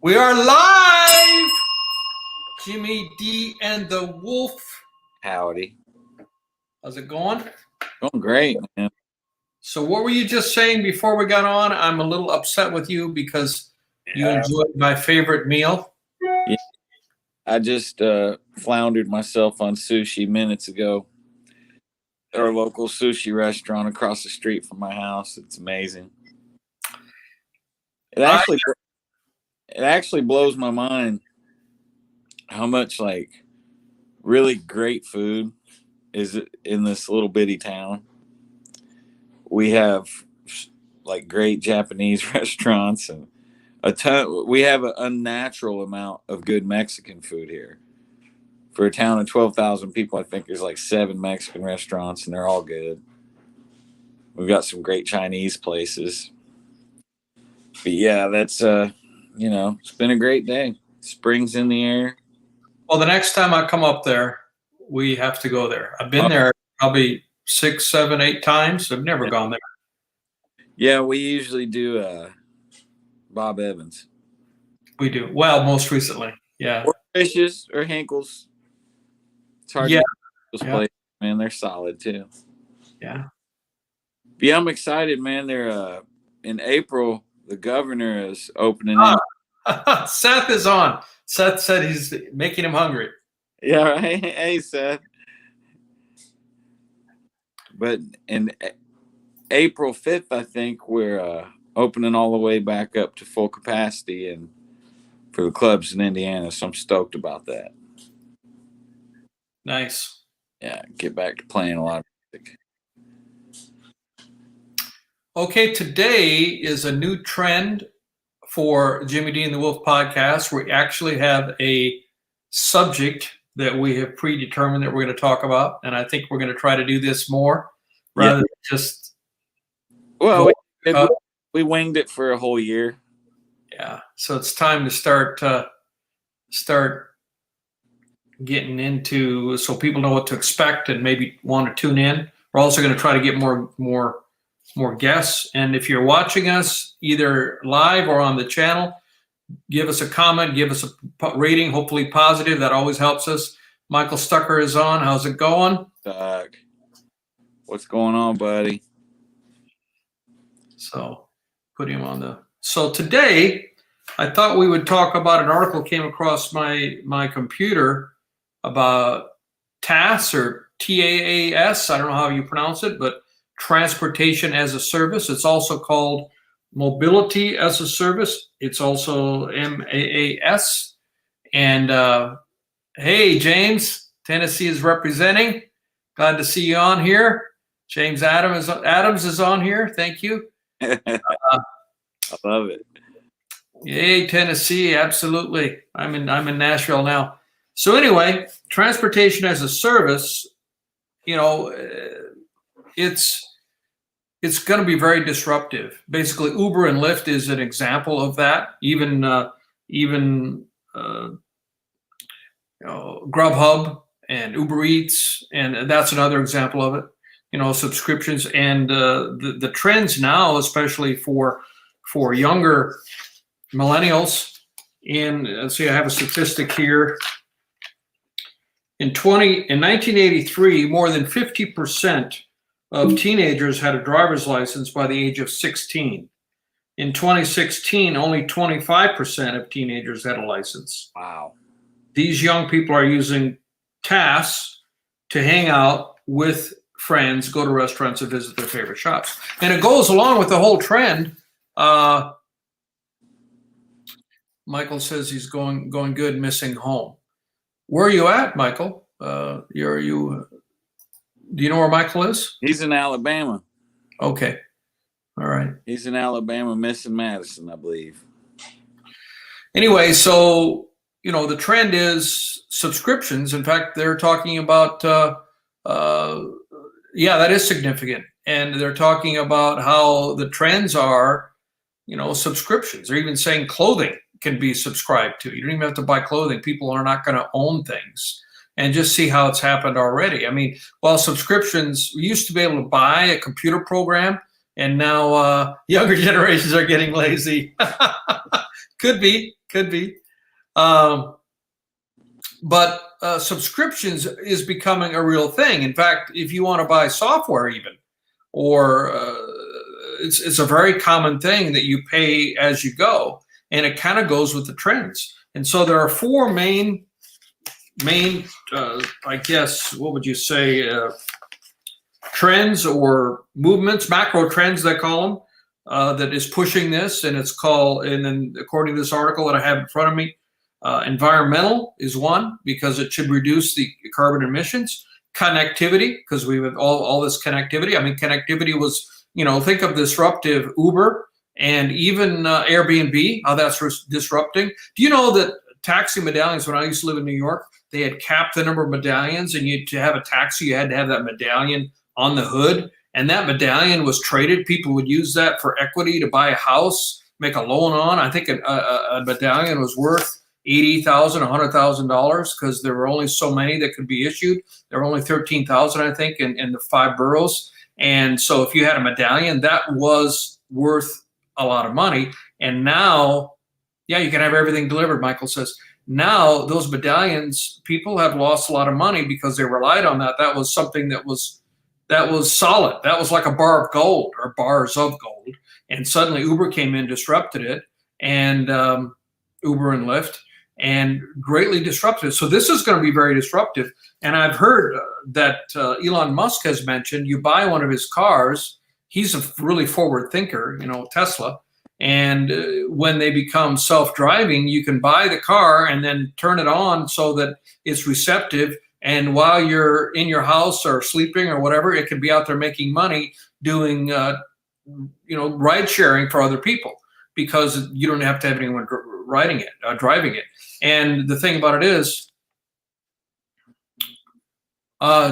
We are live! Jimmy D and the Wolf. Howdy. How's it going? Going great, man. So what were you just saying before we got on? I'm a little upset with you because you enjoyed my favorite meal. Yeah. I just floundered myself on sushi minutes ago. Our local sushi restaurant across the street from my house. It's amazing. It actually blows my mind how much like really great food is in this little bitty town. We have like great Japanese restaurants and a ton. We have an unnatural amount of good Mexican food here. For a town of 12,000 people, I think there's like 7 Mexican restaurants, and they're all good. We've got some great Chinese places. But yeah, that's it's been a great day. Spring's in the air. Well, the next time I come up there, we have to go there. I've been there probably 6, 7, 8 times. I've never gone there. Yeah, we usually do Bob Evans. We do. Well, most recently. Yeah. Or Fishes or Henkel's. It's hard to get those places, man. They're solid too. Yeah. But yeah, I'm excited, man. They're in April, the governor is opening Seth is on. Seth said he's making him hungry. Yeah, right. Hey, Seth. But in April 5th, I think we're opening all the way back up to full capacity and for the clubs in Indiana. So I'm stoked about that. Nice. Yeah, get back to playing a lot of music. Okay, today is a new trend for Jimmy D and the Wolf podcast. We actually have a subject that we have predetermined that we're going to talk about, and I think we're going to try to do this more rather than just. Well, we winged it for a whole year. Yeah, so it's time to start getting into so people know what to expect and maybe want to tune in. We're also going to try to get more guests. And if you're watching us either live or on the channel, give us a comment, give us a rating, hopefully positive. That always helps us. Michael Stucker is on. How's it going? Doug, what's going on, buddy? So put him on the. So today, I thought we would talk about an article came across my computer about TAAS or TAAS. I don't know how you pronounce it, but transportation as a service. It's also called mobility as a service. It's also MAAS. And hey, James, Tennessee is representing. Glad to see you on here. James Adams is on here. Thank you. I love it. Yay, Tennessee, absolutely. I'm in Nashville now. So anyway, transportation as a service, it's going to be very disruptive. Basically, Uber and Lyft is an example of that. Even Grubhub and Uber Eats, and that's another example of it. Subscriptions and the trends now, especially for younger millennials. Let's see, I have a statistic here. In 1983, more than 50% of teenagers had a driver's license by the age of 16. In 2016, only 25% of teenagers had a license. Wow. These young people are using TAAS to hang out with friends, go to restaurants, and visit their favorite shops. And it goes along with the whole trend. Michael says he's going good, missing home. Where are you at, Michael? Do you know where Michael is? He's in Alabama. Okay. All right. He's in Alabama, missing Madison, I believe. Anyway, so, the trend is subscriptions. In fact, they're talking about, that is significant. And they're talking about how the trends are, subscriptions. They're even saying clothing can be subscribed to. You don't even have to buy clothing. People are not going to own things. And just see how it's happened already. I mean, while subscriptions, we used to be able to buy a computer program and now younger generations are getting lazy. Could be. But subscriptions is becoming a real thing. In fact, if you want to buy software even, or it's a very common thing that you pay as you go, and it kind of goes with the trends. And so there are four main I guess, what would you say, trends or movements, macro trends they call them, that is pushing this. And it's called, and then according to this article that I have in front of me, environmental is one, because it should reduce the carbon emissions. Connectivity, because we have all this connectivity. I mean, connectivity was, think of disruptive Uber and even Airbnb, how that's disrupting. Do you know that taxi medallions, when I used to live in New York, they had capped the number of medallions, and to have a taxi, you had to have that medallion on the hood, and that medallion was traded. People would use that for equity to buy a house, make a loan on. I think a medallion was worth $80,000, $100,000, because there were only so many that could be issued. There were only 13,000, I think, in the 5 boroughs. And so if you had a medallion, that was worth a lot of money. And now, yeah, you can have everything delivered, Michael says. Now those medallions, people have lost a lot of money because they relied on that. That was something that was solid. That was like a bar of gold, or bars of gold. And suddenly Uber came in, disrupted it, and Uber and Lyft, and greatly disrupted it. So this is going to be very disruptive. And I've heard that Elon Musk has mentioned, you buy one of his cars, he's a really forward thinker, Tesla. And when they become self-driving, you can buy the car and then turn it on so that it's receptive. And while you're in your house or sleeping or whatever, it can be out there making money doing, ride sharing for other people, because you don't have to have anyone driving it. And the thing about it is,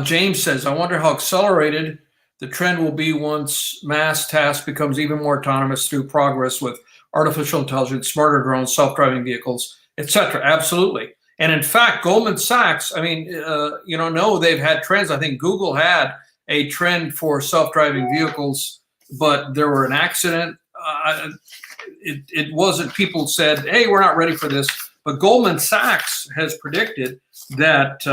James says, I wonder how accelerated the trend will be once mass task becomes even more autonomous through progress with artificial intelligence, smarter drones, self-driving vehicles, etc. Absolutely. And in fact, Goldman Sachs, no, they've had trends. I think Google had a trend for self-driving vehicles, but there were an accident. It wasn't, people said, hey, we're not ready for this. But Goldman Sachs has predicted that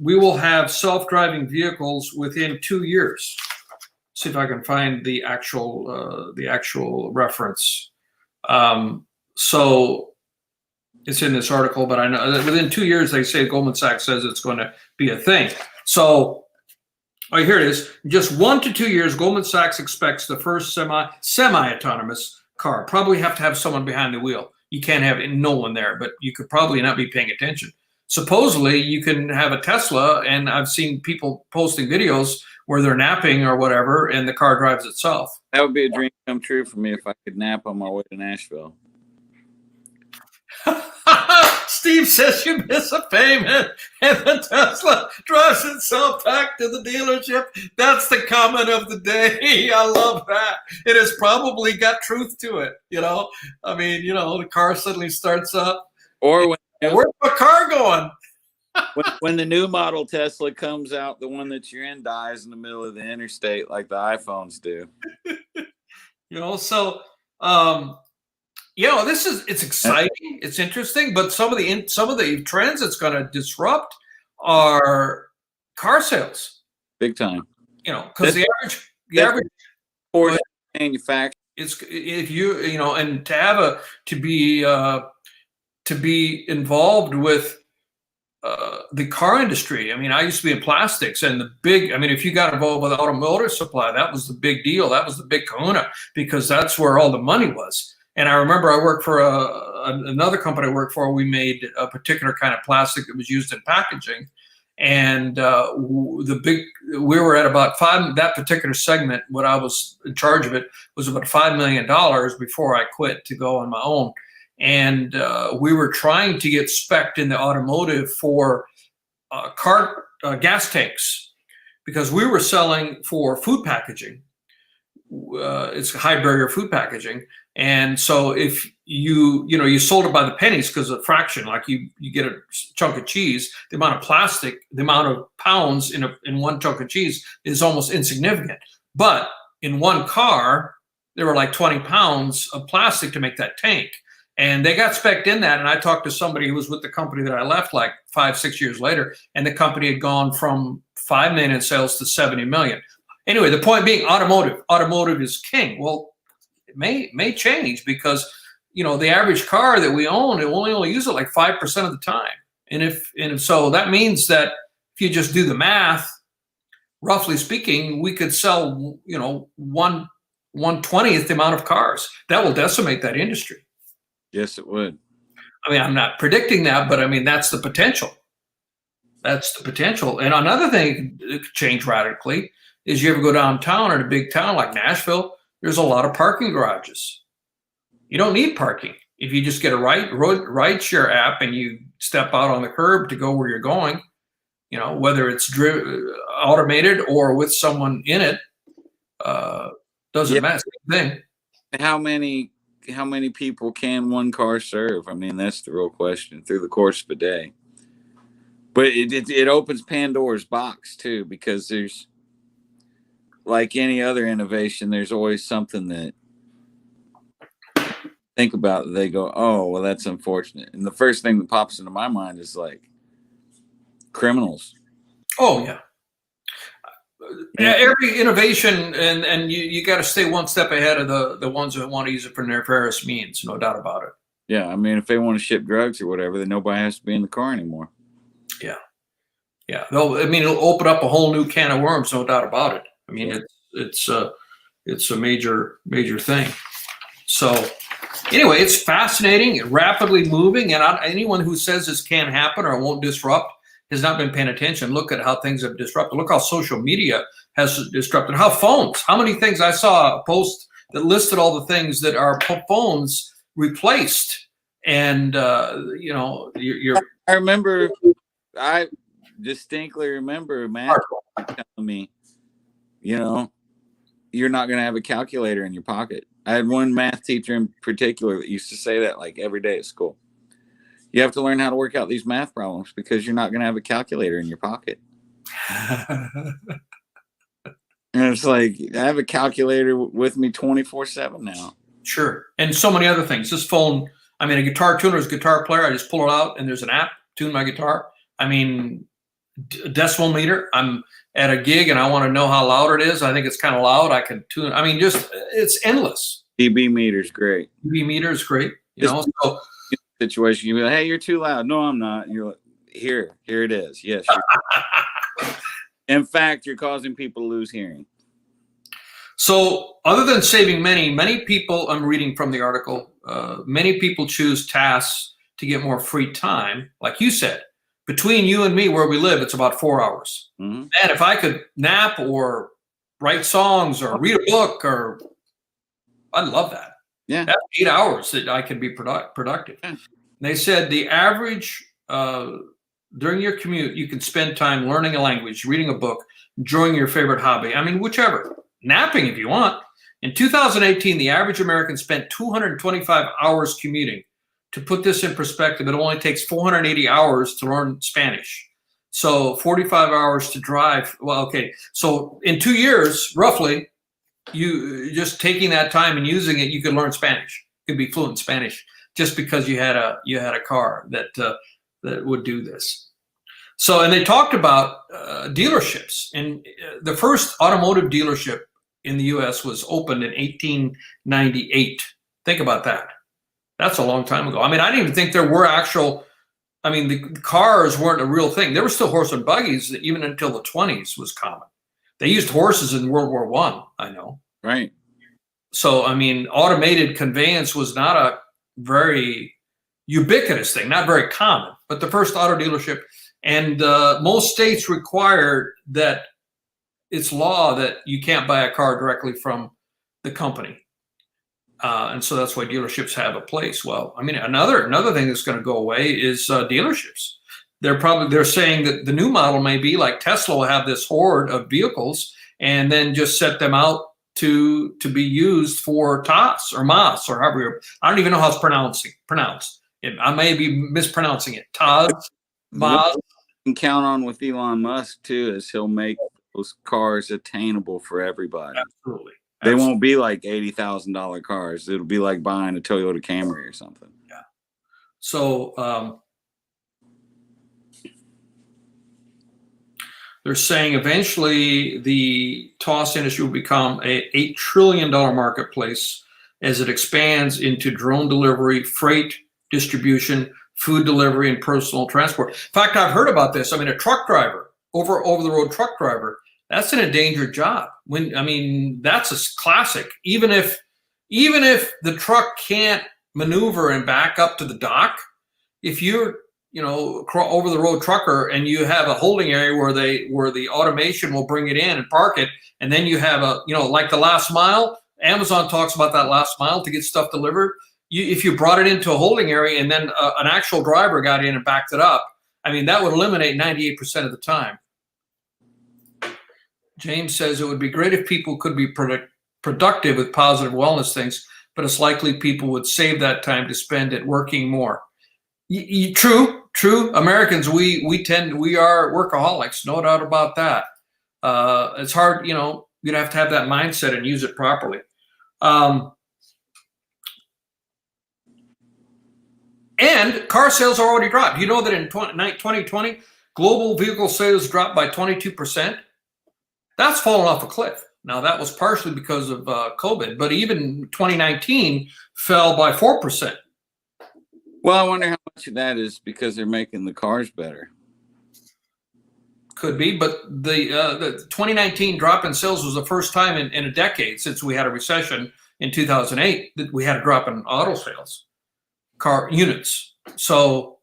we will have self-driving vehicles within 2 years. See if I can find the actual reference. So it's in this article, but I know that within 2 years, they say Goldman Sachs says it's going to be a thing. So here it is. In just 1 to 2 years, Goldman Sachs expects the first semi-autonomous car. Probably have to have someone behind the wheel. You can't have no one there, but you could probably not be paying attention. Supposedly, you can have a Tesla, and I've seen people posting videos where they're napping or whatever, and the car drives itself. That would be a dream come true for me if I could nap on my way to Nashville. Steve says you miss a payment, and the Tesla drives itself back to the dealership. That's the comment of the day. I love that. It has probably got truth to it. The car suddenly starts up. Or where's my car going? when the new model Tesla comes out, the one that you're in dies in the middle of the interstate like the iPhones do. It's exciting, it's interesting, but some of the trends it's going to disrupt are car sales. Big time. Because the average Porsche manufacturer. It's if and to be involved with the car industry. I used to be in plastics, and if you got involved with automotive supply, that was the big deal. That was the big kahuna, because that's where all the money was. And I remember I worked for another company I worked for. We made a particular kind of plastic that was used in packaging. And we were at about that particular segment, what I was in charge of it, was about $5 million before I quit to go on my own. And we were trying to get spec'd in the automotive for gas tanks, because we were selling for food packaging. It's high barrier food packaging. And so if you sold it by the pennies, because of fraction, like you get a chunk of cheese, the amount of plastic, the amount of pounds in one chunk of cheese is almost insignificant. But in one car, there were like 20 pounds of plastic to make that tank. And they got spec'd in that. And I talked to somebody who was with the company that I left like 5-6 years later, and the company had gone from 5 million in sales to 70 million. Anyway, the point being, automotive is king. Well, it may change because, you know, the average car that we own, it only use it like 5% of the time. And if so, that means that if you just do the math, roughly speaking, we could sell, you know, 1/20th the amount of cars. That will decimate that industry. Yes, it would. I mean, I'm not predicting that, but I mean, that's the potential. That's the potential. And another thing that could change radically is you ever go downtown or in a big town like Nashville, there's a lot of parking garages. You don't need parking. If you just get a ride share app and you step out on the curb to go where you're going, you know, whether it's automated or with someone in it, doesn't matter. Same thing. How many people can one car serve? I mean, that's the real question through the course of a day. But it opens Pandora's box too, because there's, like any other innovation, there's always something that think about, they go, oh, well, that's unfortunate. And the first thing that pops into my mind is like criminals. Oh yeah. Yeah, every innovation, and you got to stay one step ahead of the ones that want to use it for nefarious means, no doubt about it. Yeah, I mean, if they want to ship drugs or whatever, then nobody has to be in the car anymore. Yeah. It'll open up a whole new can of worms, no doubt about it. I mean, it's a major thing. So anyway, it's fascinating, rapidly moving, and anyone who says this can't happen or won't disrupt has not been paying attention. Look at how things have disrupted. Look how social media has disrupted. How phones. How many things I saw a post that listed all the things that our phones replaced. And you know, I distinctly remember Matt telling me, you know, you're not going to have a calculator in your pocket. I had one math teacher in particular that used to say that like every day at school. You have to learn how to work out these math problems because you're not going to have a calculator in your pocket. And it's like, I have a calculator with me 24/7 now. Sure. And so many other things. This phone, I mean, a guitar tuner is a guitar player. I just pull it out and there's an app, tune my guitar. I mean, decimal meter. I'm at a gig and I want to know how loud it is. I think it's kind of loud. I can tune. I mean, just, it's endless. dB meter's great. dB meter is great. You know, so situation, you be like, hey, you're too loud. No, I'm not. And you're like, here it is. Yes. In fact, you're causing people to lose hearing. So other than saving many people, I'm reading from the article, many people choose TAAS to get more free time. Like you said, between you and me where we live, it's about 4 hours. Mm-hmm. And if I could nap or write songs or read a book, or I'd love that. Yeah. That's 8 hours that I can be productive. Yeah. They said the average, during your commute, you can spend time learning a language, reading a book, enjoying your favorite hobby. I mean, whichever. Napping if you want. In 2018, the average American spent 225 hours commuting. To put this in perspective, it only takes 480 hours to learn Spanish. So 45 hours to drive. Well, okay. So in 2 years, roughly, you just taking that time and using it, you could learn Spanish. You could be fluent in Spanish just because you had a car that would do this. So, and they talked about dealerships, and the first automotive dealership in the U.S. was opened in 1898. Think about that. That's a long time ago. I mean, I didn't even think there were the cars weren't a real thing. There were still horse and buggies that even until the 20s was common. They used horses in World War I, I know. Right. So, I mean, automated conveyance was not a very ubiquitous thing, not very common, but the first auto dealership. And most states require that it's law that you can't buy a car directly from the company. And so that's why dealerships have a place. Well, I mean, another thing that's going to go away is dealerships. They're saying that the new model may be like Tesla will have this horde of vehicles and then just set them out to be used for TAAS or MAS or however. I don't even know how it's pronounced. I may be mispronouncing it. TAAS, MAS. You can count on with Elon Musk too, is he'll make those cars attainable for everybody. Absolutely. They won't be like $80,000 cars. It'll be like buying a Toyota Camry or something. Yeah. So they're saying eventually the TAAS industry will become a $8 trillion marketplace as it expands into drone delivery, freight distribution, food delivery, and personal transport. In fact, I've heard about this. I mean, a truck driver, over the road truck driver, that's an endangered job. That's a classic. Even if the truck can't maneuver and back up to the dock, if you're over the road trucker and you have a holding area where the automation will bring it in and park it, and then you have like the last mile. Amazon talks about that last mile to get stuff delivered. If you brought it into a holding area and then an actual driver got in and backed it up, that would eliminate 98% of the time. James says it would be great if people could be productive with positive wellness things, but it's likely people would save that time to spend it working more. True. Americans, we are workaholics, no doubt about that. It's hard, you'd have to have that mindset and use it properly. And car sales are already dropped. You know that in 2020, global vehicle sales dropped by 22%. That's fallen off a cliff. Now, that was partially because of COVID, but even 2019 fell by 4%. Well, I wonder how much of that is because they're making the cars better. Could be, but the 2019 drop in sales was the first time in a decade since we had a recession in 2008 that we had a drop in auto sales, car units. So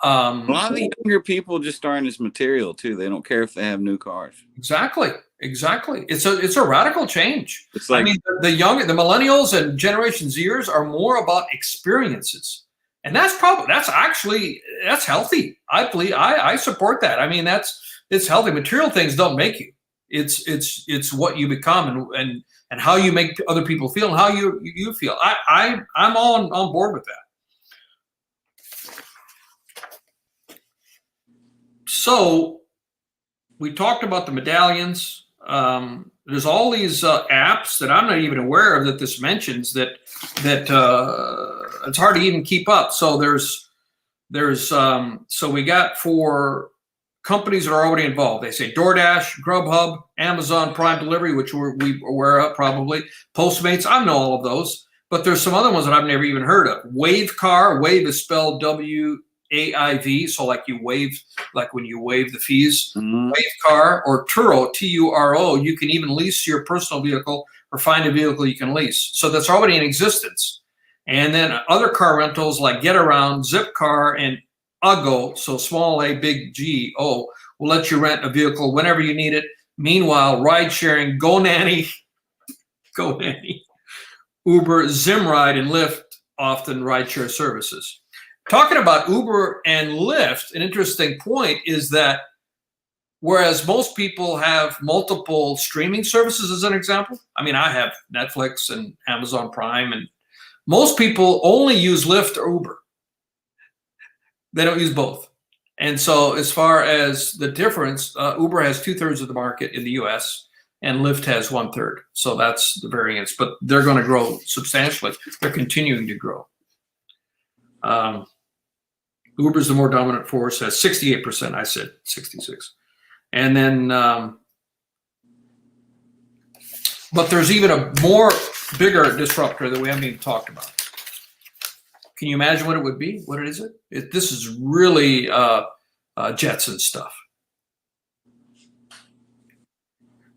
a lot of the younger people just aren't as material too. They don't care if they have new cars. Exactly. It's a radical change. It's like the millennials and Generation Zers are more about experiences, and that's healthy. I believe I support that. It's healthy. Material things don't make you. It's what you become and how you make other people feel and how you feel. I'm on board with that. So we talked about the medallions. There's all these apps that I'm not even aware of that this mentions that it's hard to even keep up. So so we got for companies that are already involved. They say DoorDash, Grubhub, Amazon Prime Delivery, which we aware of probably, Postmates. I know all of those, but there's some other ones that I've never even heard of. Wave Car. Wave is spelled WAIV, so like when you waive the fees. Mm-hmm. Wave Car or Turo, Turo. You can even lease your personal vehicle or find a vehicle you can lease. So that's already in existence. And then other car rentals like Getaround, Zipcar, and Uggo, so small A, big G, O, will let you rent a vehicle whenever you need it. Meanwhile, ride sharing, GoNanny, Uber, Zimride, and Lyft often rideshare services. Talking about Uber and Lyft, an interesting point is that whereas most people have multiple streaming services, as an example, I have Netflix and Amazon Prime, and most people only use Lyft or Uber. They don't use both. And so as far as the difference, Uber has 2/3 of the market in the US and Lyft has 1/3. So that's the variance, but they're going to grow substantially. They're continuing to grow. Uber's the more dominant force, has 68%. I said 66. And then, but there's even a bigger disruptor that we haven't even talked about. Can you imagine what it would be? What is it? This is really Jetson stuff.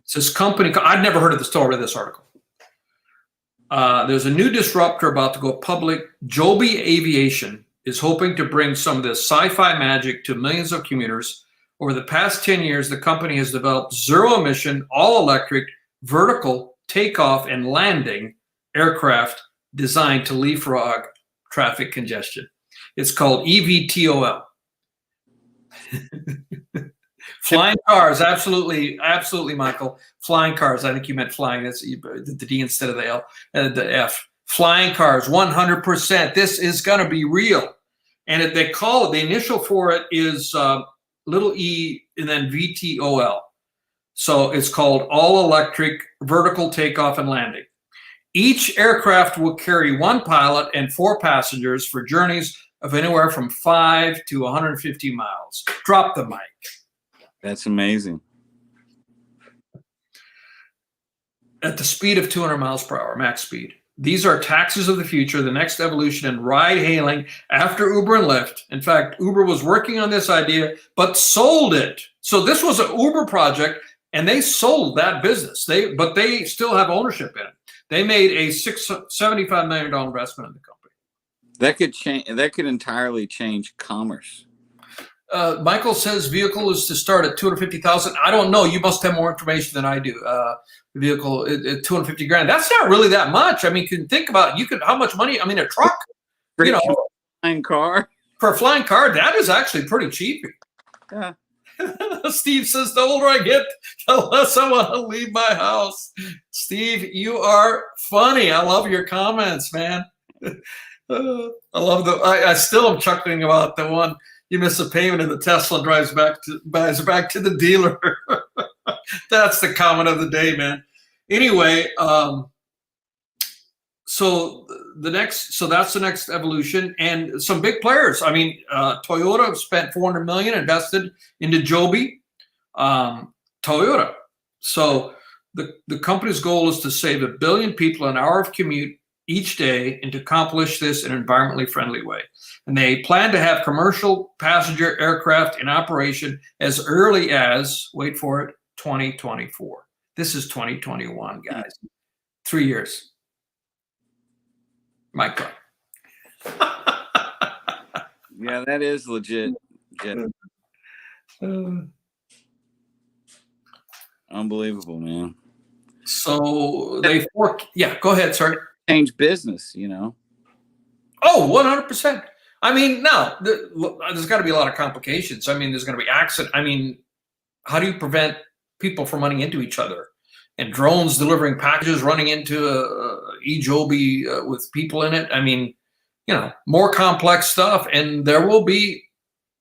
It's this company. I'd never heard of this till I read this article. There's a new disruptor about to go public. Joby Aviation is hoping to bring some of this sci-fi magic to millions of commuters. Over the past 10 years, the company has developed zero-emission, all-electric, vertical takeoff and landing aircraft designed to leapfrog traffic congestion. It's called EVTOL. Flying cars, absolutely, Michael. Flying cars. I think you meant flying. That's the D instead of the F. Flying cars, 100%. This is going to be real. And they call it, the initial for it is little e and then VTOL. So it's called all-electric vertical takeoff and landing. Each aircraft will carry one pilot and 4 passengers for journeys of anywhere from 5 to 150 miles. Drop the mic. That's amazing. At the speed of 200 miles per hour, max speed. These are taxis of the future, the next evolution in ride hailing after Uber and Lyft. In fact, Uber was working on this idea, but sold it. So this was an Uber project, and they sold that business. But they still have ownership in it. They made a $75 million investment in the company. That could change. That could entirely change commerce. Michael says vehicle is to start at 250,000. I don't know. You must have more information than I do. Vehicle at 250 grand. That's not really that much. I mean, you can think about how much money. I mean, a truck. You know, flying car. For a flying car, that is actually pretty cheap. Yeah. Steve says, the older I get, the less I want to leave my house. Steve, you are funny. I love your comments, man. I love I still am chuckling about the one. You miss a payment and the Tesla drives back to the dealer. That's the comment of the day, man. Anyway, so that's the next evolution, and some big players. I mean, Toyota spent $400 million invested into Joby. Toyota. So the company's goal is to save 1 billion people an hour of commute each day, and to accomplish this in an environmentally friendly way. And they plan to have commercial passenger aircraft in operation as early as, wait for it, 2024. This is 2021, guys. 3 years. Mic drop. Yeah, that is legit. Unbelievable, man. So yeah, go ahead, sorry. Change business, you know. Oh, 100%. I mean, now there's got to be a lot of complications. I mean, there's going to be accident. I mean, how do you prevent people from running into each other? And drones delivering packages running into e-Joby with people in it. I mean, you know, more complex stuff, and there will be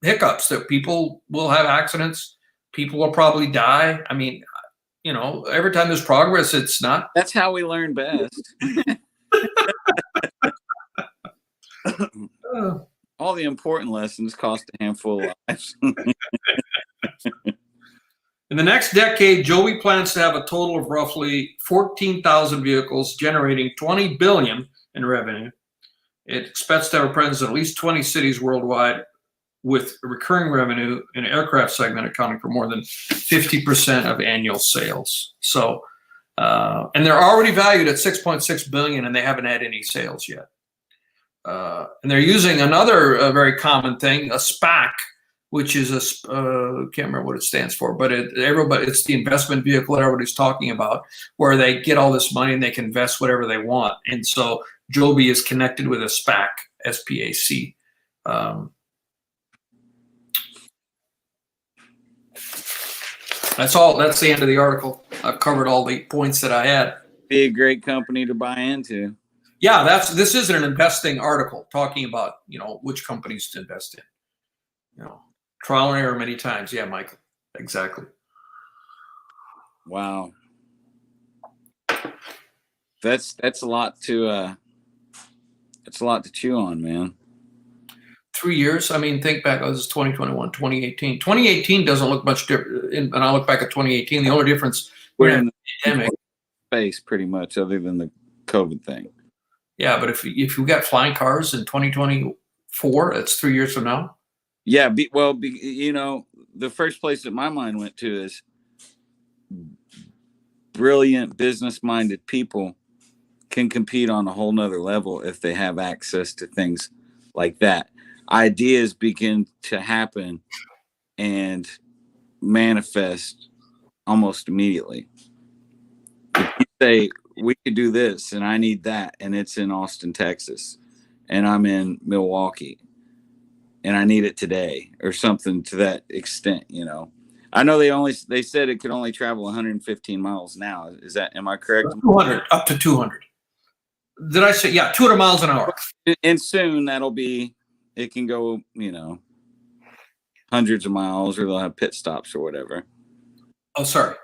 hiccups. That people will have accidents. People will probably die. I mean, you know, every time there's progress, it's not. That's how we learn best. All the important lessons cost a handful of lives. In the next decade, Joby plans to have a total of roughly 14,000 vehicles, generating $20 billion in revenue. It expects to have a presence in at least 20 cities worldwide, with recurring revenue in the aircraft segment accounting for more than 50% of annual sales. So, and they're already valued at $6.6 billion, and they haven't had any sales yet. And they're using another very common thing, a SPAC, which is can't remember what it stands for, but it's the investment vehicle that everybody's talking about, where they get all this money and they can invest whatever they want. And so Joby is connected with a SPAC, S-P-A-C. That's all. That's the end of the article. I've covered all the points that I had. Be a great company to buy into. Yeah, this is an investing article talking about, you know, which companies to invest in. You know, trial and error many times. Yeah, Michael, exactly. Wow, that's a lot to chew on, man. 3 years. I mean, think back. This is 2021, 2018. 2018 doesn't look much different. And I look back at 2018. The only difference we're in the pandemic space, pretty much, other than the COVID thing. Yeah, but if you got flying cars in 2024, that's 3 years from now. Yeah, you know, the first place that my mind went to is brilliant, business-minded people can compete on a whole nother level if they have access to things like that. Ideas begin to happen and manifest almost immediately. If you say, we could do this and I need that, and it's in Austin, Texas, and I'm in Milwaukee, and I need it today, or something to that extent, you know. I know they said it could only travel 115 miles now. Am I correct? 200, up to 200. Did I say, yeah, 200 miles an hour. And soon it can go, you know, hundreds of miles, or they'll have pit stops or whatever. Oh, sorry.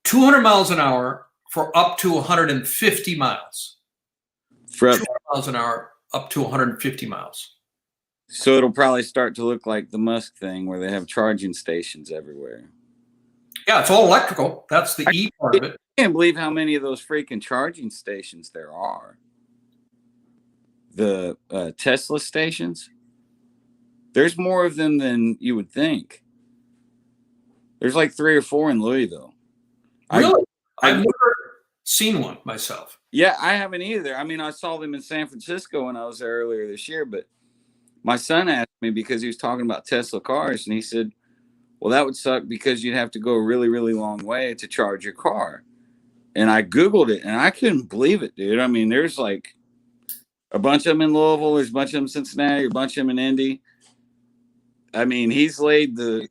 200 miles an hour for up to 150 miles. For 200 miles an hour up to 150 miles. So it'll probably start to look like the Musk thing where they have charging stations everywhere. Yeah, it's all electrical. That's the E part of it. I can't believe how many of those freaking charging stations there are. The Tesla stations, there's more of them than you would think. There's like 3 or 4 in Louisville. Really? I've never seen one myself. Yeah, I haven't either. I mean, I saw them in San Francisco when I was there earlier this year, but my son asked me because he was talking about Tesla cars, and he said, well, that would suck because you'd have to go a really, really long way to charge your car. And I Googled it, and I couldn't believe it, dude. I mean, there's like a bunch of them in Louisville, there's a bunch of them in Cincinnati, a bunch of them in Indy. I mean, he's laid the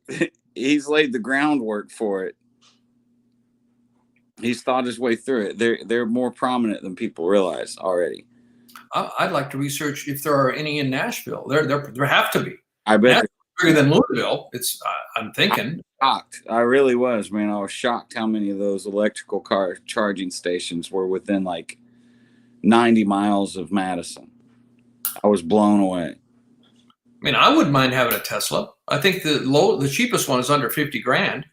groundwork for it. He's thought his way through it. They're more prominent than people realize already. I'd like to research if there are any in Nashville. There have to be. I bet. Nashville's bigger than Louisville. I'm thinking. Shocked. I really was, man. I was shocked how many of those electrical car charging stations were within like 90 miles of Madison. I was blown away. I mean, I wouldn't mind having a Tesla. I think the cheapest one is under 50 grand.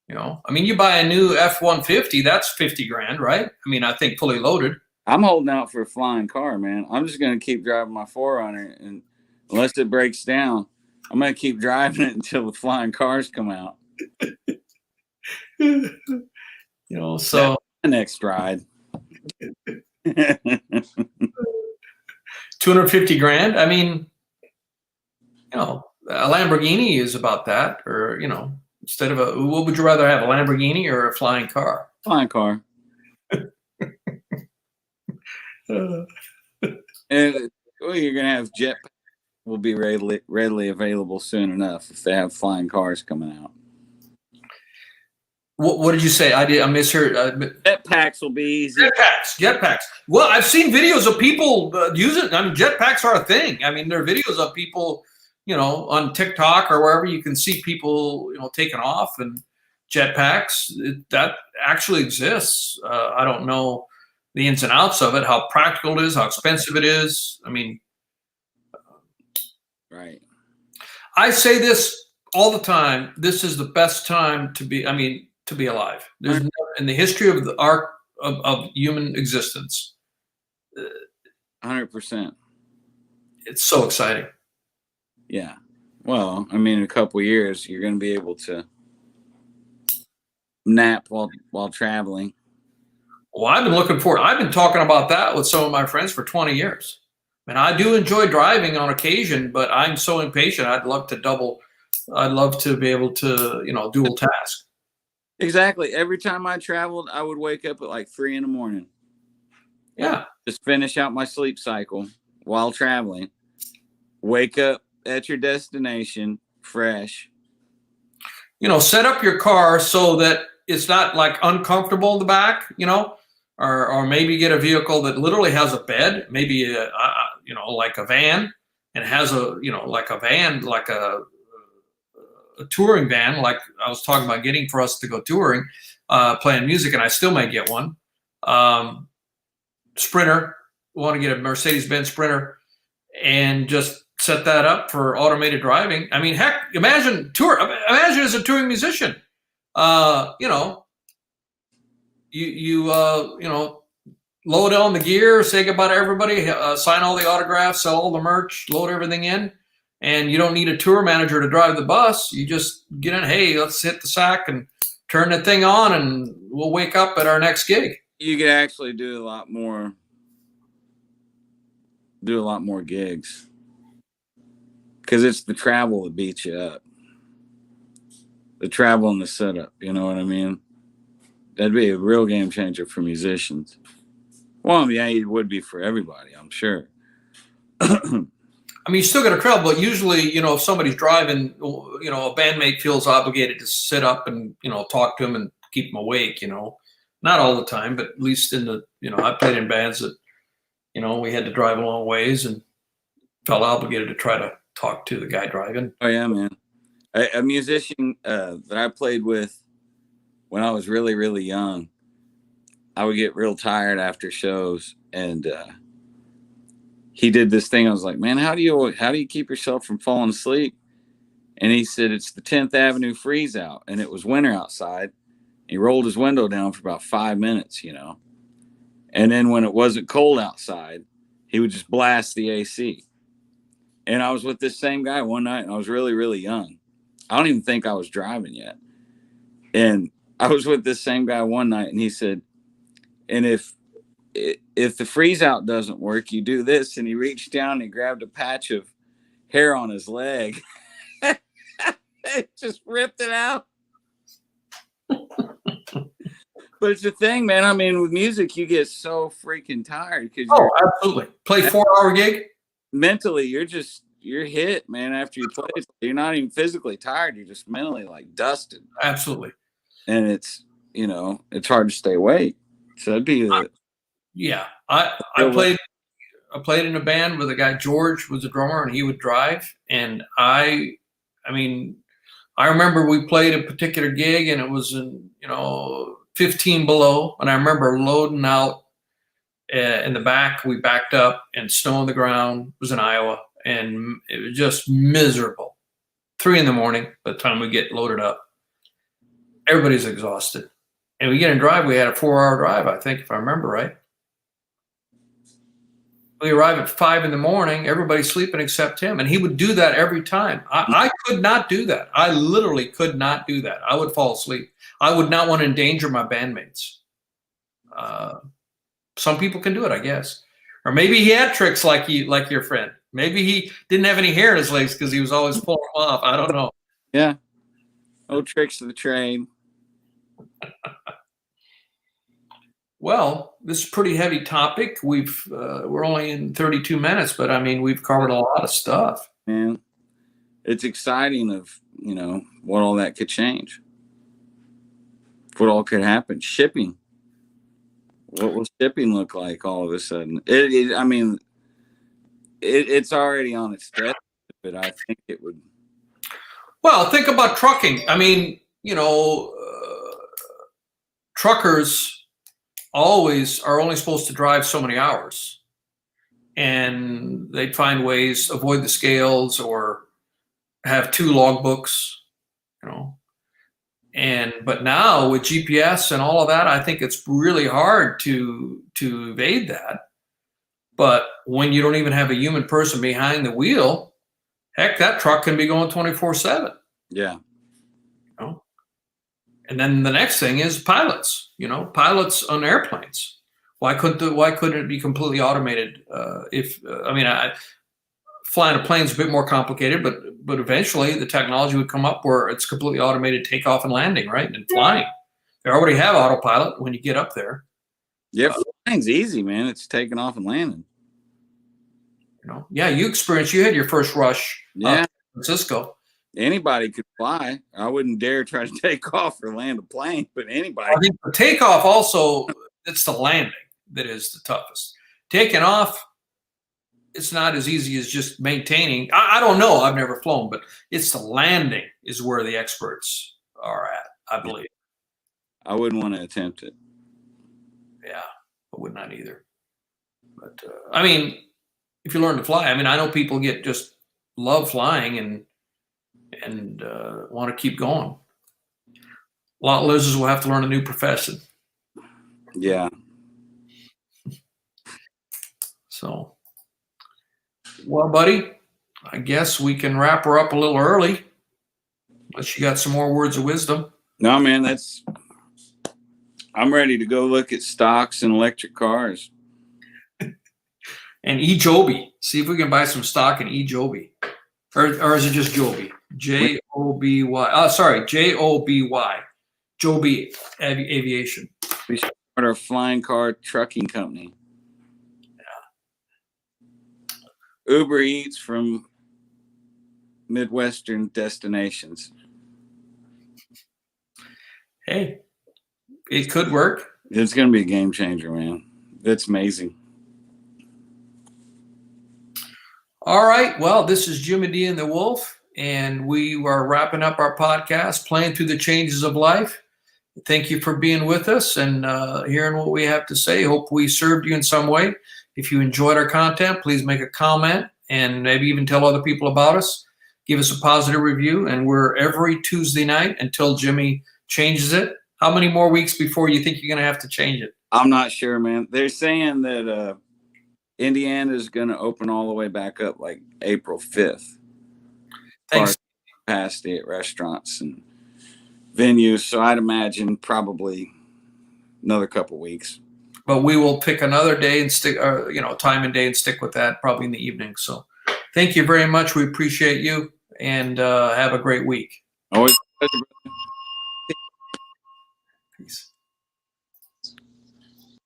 You know, I mean, you buy a new F-150, that's 50 grand, right? I mean, I think fully loaded. I'm holding out for a flying car, man. I'm just going to keep driving my 4Runner, and unless it breaks down, I'm going to keep driving it until the flying cars come out. You know, so that's the next ride. 250 grand. I mean, you know, a Lamborghini is about that, or, you know, instead of what would you rather have, a Lamborghini or a flying car? Flying car. And well, you're going to have jetpack will be readily available soon enough if they have flying cars coming out. What did you say? I misheard. Jetpacks will be easy. Jetpacks. Well, I've seen videos of people use it. I mean, jetpacks are a thing. I mean, there are videos of people, you know, on TikTok or wherever you can see people, you know, taking off and jetpacks. That actually exists. I don't know the ins and outs of it, how practical it is, how expensive it is. I mean, right. I say this all the time. This is the best time to be alive. There's never, in the history of the arc of human existence. 100%. It's so exciting. Yeah. Well, I mean, in a couple of years, you're going to be able to nap while traveling. Well, I've been talking about that with some of my friends for 20 years. And I do enjoy driving on occasion, but I'm so impatient. I'd love to be able to, you know, dual task. Exactly. Every time I traveled, I would wake up at like 3 a.m. Yeah. Just finish out my sleep cycle while traveling. Wake up at your destination fresh. You know, set up your car so that it's not like uncomfortable in the back, you know, or maybe get a vehicle that literally has a bed, maybe you know, like a van, and has like a touring van, like I was talking about getting for us to go touring, playing music, and I still may get one. Sprinter, want to get a Mercedes-Benz Sprinter, and just set that up for automated driving. I mean, heck, imagine as a touring musician, you know, you know, load on the gear, say goodbye to everybody, sign all the autographs, sell all the merch, load everything in, and you don't need a tour manager to drive the bus. You just get in, hey, let's hit the sack and turn the thing on, and we'll wake up at our next gig. You could actually do a lot more gigs because it's the travel that beats you up. The travel and the setup, you know what I mean? That'd be a real game changer for musicians. Well, yeah, it would be for everybody, I'm sure. I mean, you still got to travel, but usually, you know, if somebody's driving, you know, a bandmate feels obligated to sit up and, you know, talk to him and keep him awake, you know. Not all the time, but at least in the, you know, I played in bands that, you know, we had to drive a long ways and felt obligated to try to talk to the guy driving. Oh, yeah, man. A musician that I played with when I was really, really young, I would get real tired after shows, and he did this thing. I was like, man, how do you keep yourself from falling asleep? And he said, it's the 10th Avenue freeze out, and it was winter outside. He rolled his window down for about 5 minutes, and then when it wasn't cold outside, he would just blast the AC. And I was with this same guy one night, and I was really, really young. I don't even think I was driving yet. And I was with this same guy one night, and he said, and if the freeze out doesn't work, you do this. And he reached down and he grabbed a patch of hair on his leg. Just ripped it out. But it's the thing, man. I mean, with music, you get so freaking tired because absolutely. Play 4-hour gig. Mentally, you're hit, man. After you play, you're not even physically tired. You're just mentally like dusted. Absolutely. And it's it's hard to stay awake. So that'd be I played in a band with a guy. George was a drummer, and he would drive. And I remember we played a particular gig, and it was in 15 below, and I remember loading out in the back. We backed up, and snow on the ground. It was in Iowa, and it was just miserable. 3 a.m. by the time we get loaded up. Everybody's exhausted. And we get in drive. We had a 4-hour drive, I think, if I remember right. We arrive at 5 a.m. Everybody's sleeping except him. And he would do that every time. I could not do that. I literally could not do that. I would fall asleep. I would not want to endanger my bandmates. Some people can do it, I guess. Or maybe he had tricks like your friend. Maybe he didn't have any hair in his legs because he was always pulling them off. I don't know. Yeah. No tricks of the trade. Well, this is a pretty heavy topic. We're only in 32 minutes, but I mean, we've covered a lot of stuff. Man, it's exciting of, what all that could change. What all could happen. Shipping. What will shipping look like all of a sudden? It's already on its deathbed, but I think it would. Well, think about trucking. I mean, truckers always are only supposed to drive so many hours, and they'd find ways to avoid the scales or have 2 logbooks, but now with GPS and all of that, I think it's really hard to evade that. But when you don't even have a human person behind the wheel, heck, that truck can be going 24/7. Yeah. And then the next thing is pilots. Pilots on airplanes. Why couldn't it be completely automated? Flying a plane is a bit more complicated, but eventually the technology would come up where it's completely automated takeoff and landing, right? And flying. They already have autopilot when you get up there. Yeah, flying's easy, man. It's taking off and landing. Yeah, you had your first rush. Yeah, San Francisco. Anybody could fly. I wouldn't dare try to take off or land a plane, but anybody. I think the takeoff also, it's the landing that is the toughest. Taking off, it's not as easy as just maintaining. I don't know. I've never flown, but it's the landing is where the experts are at, I believe. I wouldn't want to attempt it. Yeah, I would not either. But if you learn to fly, I know people just love flying and want to keep going. A lot of losers will have to learn a new profession. Yeah. So, well, buddy, I guess we can wrap her up a little early. Unless you got some more words of wisdom. No, man, I'm ready to go look at stocks and electric cars. And eJoby. See if we can buy some stock in eJoby. Or is it just Joby? Joby. Sorry, Joby. Joby Aviation. We should start a flying car trucking company. Yeah. Uber Eats from Midwestern destinations. Hey, it could work. It's going to be a game changer, man. That's amazing. All right. Well, this is Jimi D and the Wolf, and we are wrapping up our podcast, Playing Through the Changes of Life. thank you for being with us and hearing what we have to say. Hope we served you in some way. If you enjoyed our content, please make a comment and maybe even tell other people about us. Give us a positive review. And we're every Tuesday night until Jimmy changes it. How many more weeks before you think you're going to have to change it? I'm not sure, man. They're saying that Indiana is going to open all the way back up like April 5th. Thanks. Capacity at restaurants and venues. So I'd imagine probably another couple weeks. But we will pick another day and stick, time and day and stick with that probably in the evening. So thank you very much. We appreciate you and have a great week. Always a pleasure.